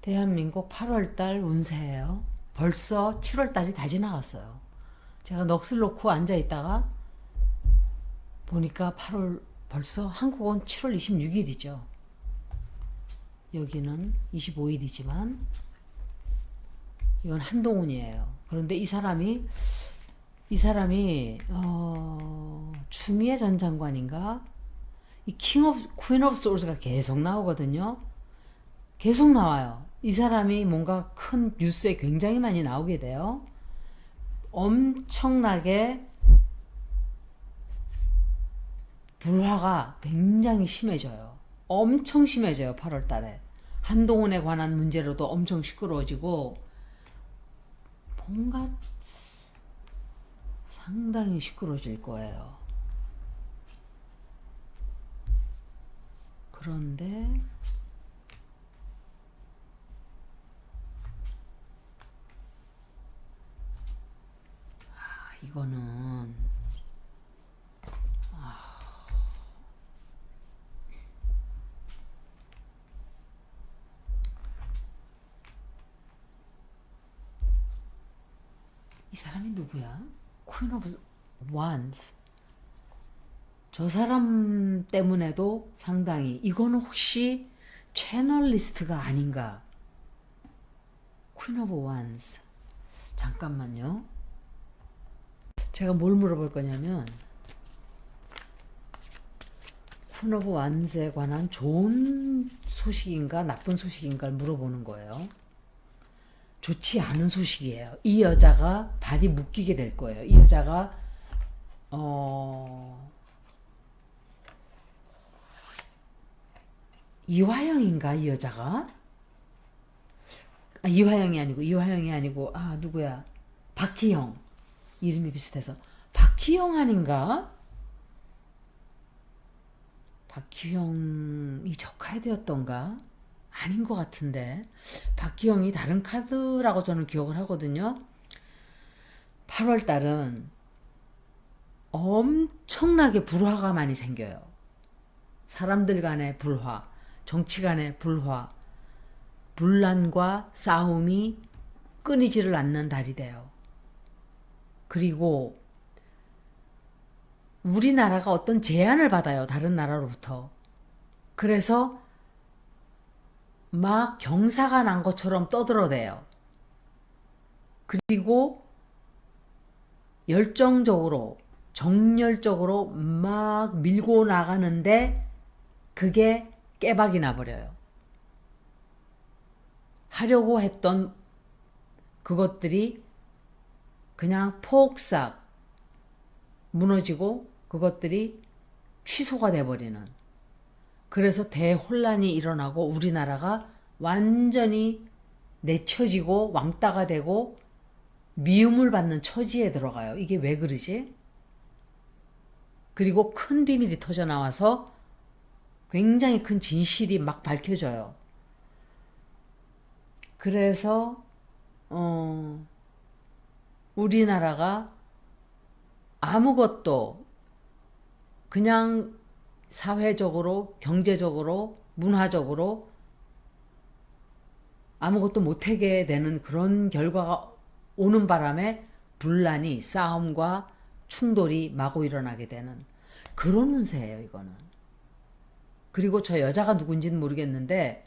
대한민국 8월달 운세예요. 벌써 7월달이 다 지나갔어요. 제가 넋을 놓고 앉아있다가 보니까 8월 벌써 한국은 7월 26일이죠. 여기는 25일이지만 이건 한동훈이에요. 그런데 이 사람이 추미애 전 장관인가? 이 퀸 오브 소울스가 계속 나오거든요. 계속 나와요. 이 사람이 뭔가 큰 뉴스에 굉장히 많이 나오게 돼요. 엄청나게 불화가 굉장히 심해져요. 엄청 심해져요. 8월 달에. 한동훈에 관한 문제로도 엄청 시끄러워지고 뭔가 상당히 시끄러워질 거예요. 그런데 이거는 이 사람이 누구야? 퀸 오브 원스. 저 사람 때문에도 상당히 이거는 혹시 채널리스트가 아닌가? 퀸 오브 원스. 잠깐만요. 제가 뭘 물어볼 거냐면 퀸 오브 원스에 관한 좋은 소식인가 나쁜 소식인가를 물어보는 거예요. 좋지 않은 소식이에요. 이 여자가 발이 묶이게 될 거예요. 이 여자가 이화영인가 이 여자가? 이화영이 아니고 누구야? 박희영. 이름이 비슷해서 박희영 아닌가? 박희영이 저 카드였던가? 아닌 것 같은데 박희영이 다른 카드라고 저는 기억을 하거든요. 8월 달은 엄청나게 불화가 많이 생겨요. 사람들 간의 불화, 정치 간의 불화, 분란과 싸움이 끊이지를 않는 달이 돼요. 그리고 우리나라가 어떤 제안을 받아요. 다른 나라로부터. 그래서 막 경사가 난 것처럼 떠들어대요. 그리고 열정적으로 정열적으로 막 밀고 나가는데 그게 깨박이 나버려요. 하려고 했던 그것들이 그냥 폭삭 무너지고 그것들이 취소가 돼버리는, 그래서 대혼란이 일어나고 우리나라가 완전히 내쳐지고 왕따가 되고 미움을 받는 처지에 들어가요. 이게 왜 그러지? 그리고 큰 비밀이 터져나와서 굉장히 큰 진실이 막 밝혀져요. 그래서 우리나라가 아무것도 그냥 사회적으로 경제적으로 문화적으로 아무것도 못하게 되는 그런 결과가 오는 바람에 분란이 싸움과 충돌이 마구 일어나게 되는 그런 운세예요 이거는. 그리고 저 여자가 누군지는 모르겠는데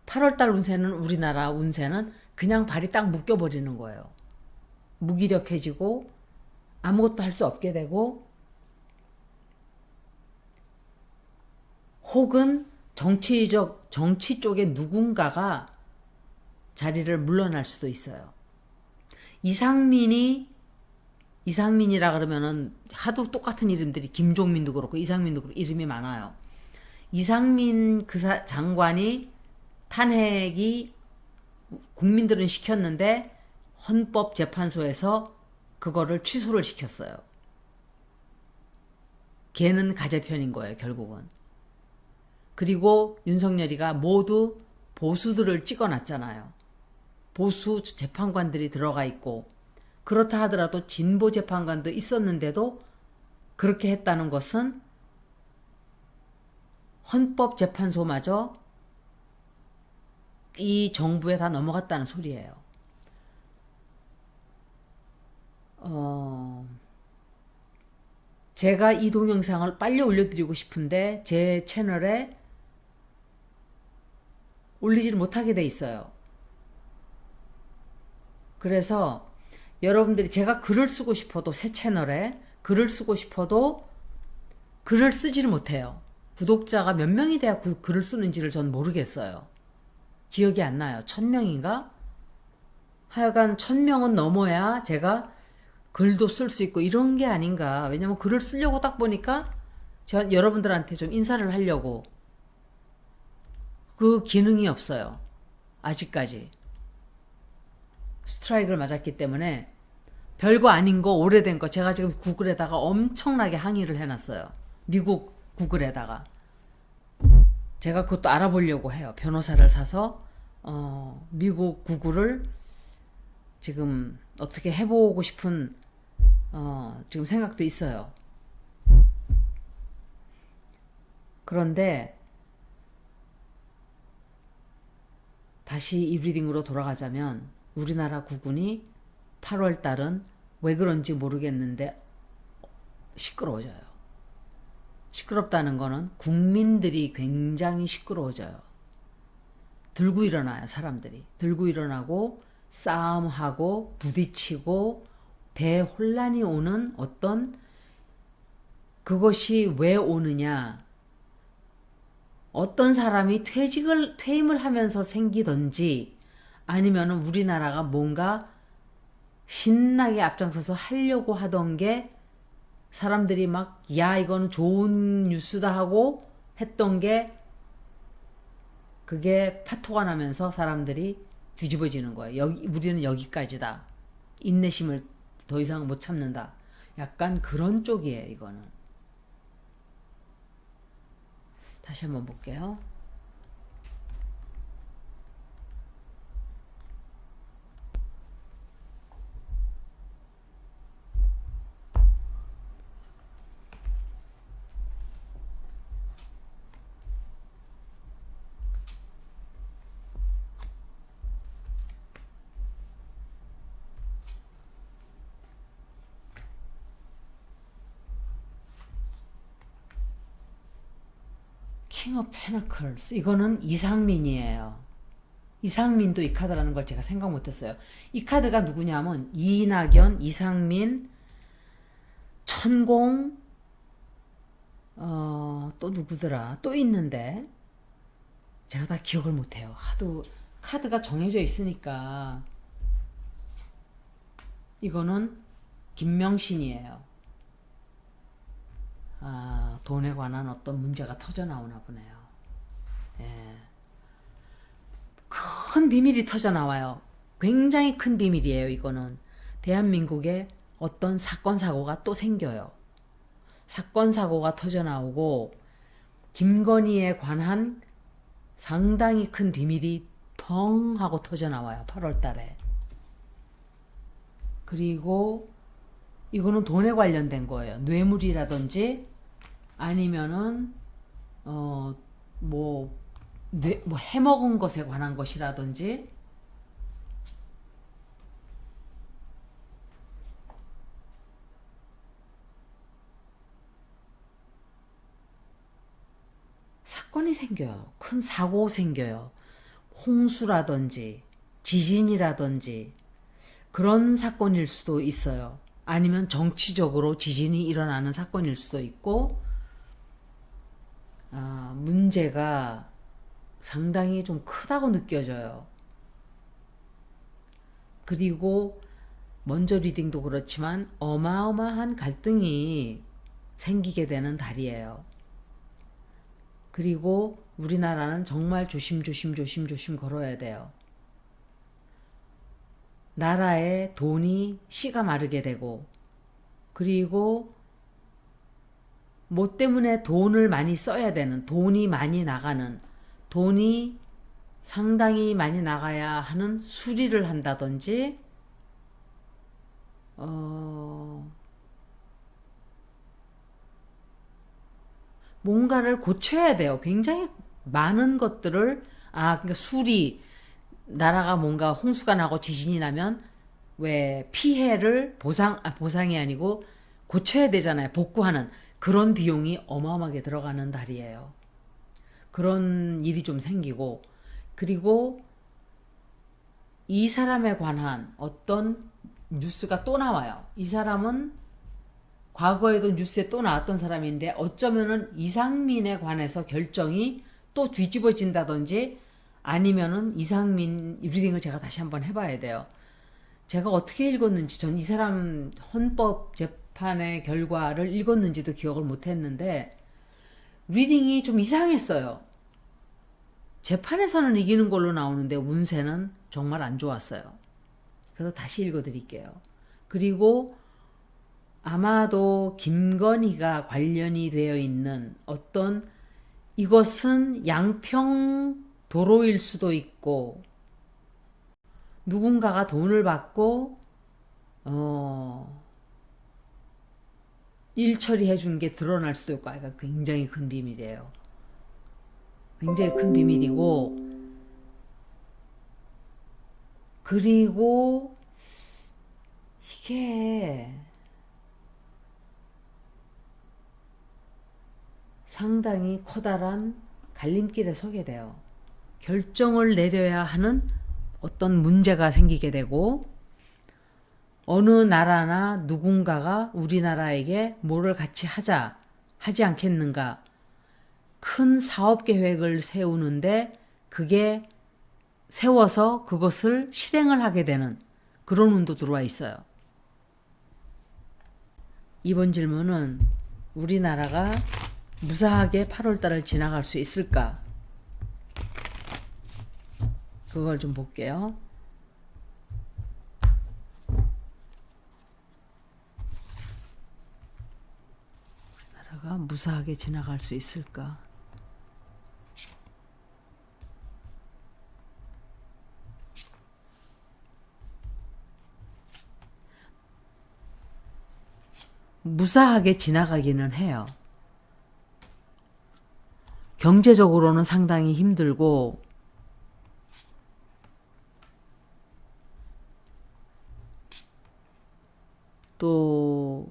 8월달 운세는 우리나라 운세는 그냥 발이 딱 묶여버리는 거예요. 무기력해지고 아무것도 할 수 없게 되고 혹은 정치 쪽에 누군가가 자리를 물러날 수도 있어요. 이상민이라 그러면은 하도 똑같은 이름들이 김종민도 그렇고 이상민도 그렇고 이름이 많아요. 이상민 장관이 탄핵이 국민들은 시켰는데 헌법재판소에서 그거를 취소를 시켰어요. 걔는 가재편인 거예요 결국은. 그리고 윤석열이가 모두 보수들을 찍어놨잖아요. 보수 재판관들이 들어가 있고, 그렇다 하더라도 진보 재판관도 있었는데도 그렇게 했다는 것은 헌법재판소마저 이 정부에 다 넘어갔다는 소리예요. 어, 제가 이 동영상을 빨리 올려드리고 싶은데 제 채널에 올리지를 못하게 돼 있어요. 그래서 여러분들이 제가 글을 쓰고 싶어도 새 채널에 글을 쓰고 싶어도 글을 쓰지를 못해요. 구독자가 몇 명이 돼야 글을 쓰는지를 전 모르겠어요. 기억이 안 나요. 1000명인가? 하여간 1000명은 넘어야 제가 글도 쓸 수 있고 이런 게 아닌가. 왜냐면 글을 쓰려고 딱 보니까 저 여러분들한테 좀 인사를 하려고 그 기능이 없어요. 아직까지. 스트라이크를 맞았기 때문에 별거 아닌 거 오래된 거 제가 지금 구글에다가 엄청나게 항의를 해놨어요. 미국 구글에다가. 제가 그것도 알아보려고 해요. 변호사를 사서 미국 구글을 지금 어떻게 해보고 싶은 지금 생각도 있어요. 그런데 다시 이 리딩으로 돌아가자면 우리나라 국군이 8월 달은 왜 그런지 모르겠는데 시끄러워져요. 시끄럽다는 거는 국민들이 굉장히 시끄러워져요. 들고 일어나요, 사람들이. 들고 일어나고 싸움하고 부딪히고 대혼란이 오는 어떤 그것이 왜 오느냐. 어떤 사람이 퇴임을 하면서 생기든지 아니면 우리나라가 뭔가 신나게 앞장서서 하려고 하던 게 사람들이 막 야 이거는 좋은 뉴스다 하고 했던 게 그게 파토가 나면서 사람들이 뒤집어지는 거예요. 우리는 여기까지다. 인내심을 더 이상 못 참는다. 약간 그런 쪽이에요, 이거는. 다시 한번 볼게요. 킹 오브 페너클스 이거는 이상민이에요. 이상민도 이 카드라는 걸 제가 생각 못했어요. 이 카드가 누구냐면 이낙연, 이상민, 천공 또 누구더라 또 있는데 제가 다 기억을 못해요. 하도 카드가 정해져 있으니까. 이거는 김명신이에요. 돈에 관한 어떤 문제가 터져 나오나 보네요. 예. 큰 비밀이 터져 나와요. 굉장히 큰 비밀이에요, 이거는. 대한민국에 어떤 사건, 사고가 또 생겨요. 사건, 사고가 터져 나오고, 김건희에 관한 상당히 큰 비밀이 펑 하고 터져 나와요, 8월 달에. 그리고 이거는 돈에 관련된 거예요. 뇌물이라든지 아니면은 뭐 해먹은 것에 관한 것이라든지 사건이 생겨요. 큰 사고 생겨요. 홍수라든지 지진이라든지 그런 사건일 수도 있어요. 아니면 정치적으로 지진이 일어나는 사건일 수도 있고 문제가 상당히 좀 크다고 느껴져요. 그리고 먼저 리딩도 그렇지만 어마어마한 갈등이 생기게 되는 달이에요. 그리고 우리나라는 정말 조심 걸어야 돼요. 나라의 돈이 씨가 마르게 되고 그리고 뭐 때문에 돈을 많이 써야 되는 돈이 많이 나가는 돈이 상당히 많이 나가야 하는 수리를 한다든지 뭔가를 고쳐야 돼요. 굉장히 많은 것들을 그러니까 수리 나라가 뭔가 홍수가 나고 지진이 나면 왜 피해를 보상이 아니고 고쳐야 되잖아요. 복구하는 그런 비용이 어마어마하게 들어가는 달이에요. 그런 일이 좀 생기고, 그리고 이 사람에 관한 어떤 뉴스가 또 나와요. 이 사람은 과거에도 뉴스에 또 나왔던 사람인데 어쩌면은 이상민에 관해서 결정이 또 뒤집어진다든지, 아니면은 이상민 리딩을 제가 다시 한번 해봐야 돼요. 제가 어떻게 읽었는지, 전 이 사람 헌법 재판의 결과를 읽었는지도 기억을 못했는데 리딩이 좀 이상했어요. 재판에서는 이기는 걸로 나오는데 운세는 정말 안 좋았어요. 그래서 다시 읽어드릴게요. 그리고 아마도 김건희가 관련이 되어 있는 어떤, 이것은 양평 도로일 수도 있고, 누군가가 돈을 받고 일 처리해 준 게 드러날 수도 있고, 그러니까 굉장히 큰 비밀이에요. 굉장히 큰 비밀이고, 그리고 이게 상당히 커다란 갈림길에 서게 돼요. 결정을 내려야 하는 어떤 문제가 생기게 되고, 어느 나라나 누군가가 우리나라에게 뭐를 같이 하지 않겠는가, 큰 사업 계획을 세우는데 그게 세워서 그것을 실행을 하게 되는 그런 운도 들어와 있어요. 이번 질문은 우리나라가 무사하게 8월달을 지나갈 수 있을까? 그걸 좀 볼게요. 나라가 무사하게 지나갈 수 있을까? 무사하게 지나가기는 해요. 경제적으로는 상당히 힘들고, 또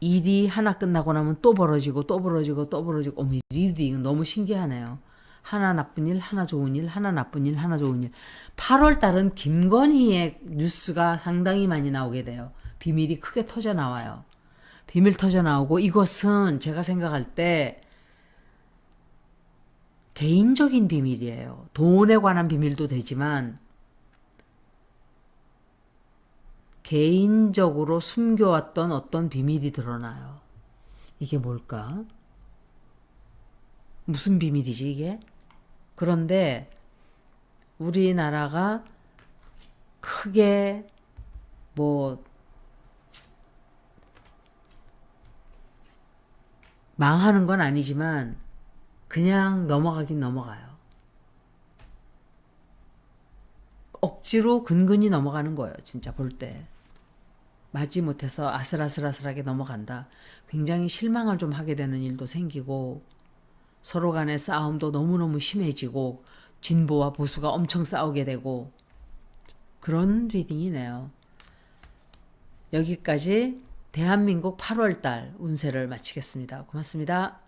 일이 하나 끝나고 나면 또 벌어지고 또 벌어지고 또 벌어지고. 어머, 리딩 너무 신기하네요. 하나 나쁜 일, 하나 좋은 일, 하나 나쁜 일, 하나 좋은 일. 8월 달은 김건희의 뉴스가 상당히 많이 나오게 돼요. 비밀이 크게 터져 나와요. 비밀 터져 나오고, 이것은 제가 생각할 때 개인적인 비밀이에요. 돈에 관한 비밀도 되지만 개인적으로 숨겨왔던 어떤 비밀이 드러나요. 이게 뭘까? 무슨 비밀이지 이게? 그런데 우리나라가 크게 뭐 망하는 건 아니지만 그냥 넘어가긴 넘어가요. 억지로 근근히 넘어가는 거예요. 진짜 볼 때. 마지못해서 아슬아슬하게 넘어간다. 굉장히 실망을 좀 하게 되는 일도 생기고, 서로 간의 싸움도 너무너무 심해지고, 진보와 보수가 엄청 싸우게 되고, 그런 리딩이네요. 여기까지 대한민국 8월달 운세를 마치겠습니다. 고맙습니다.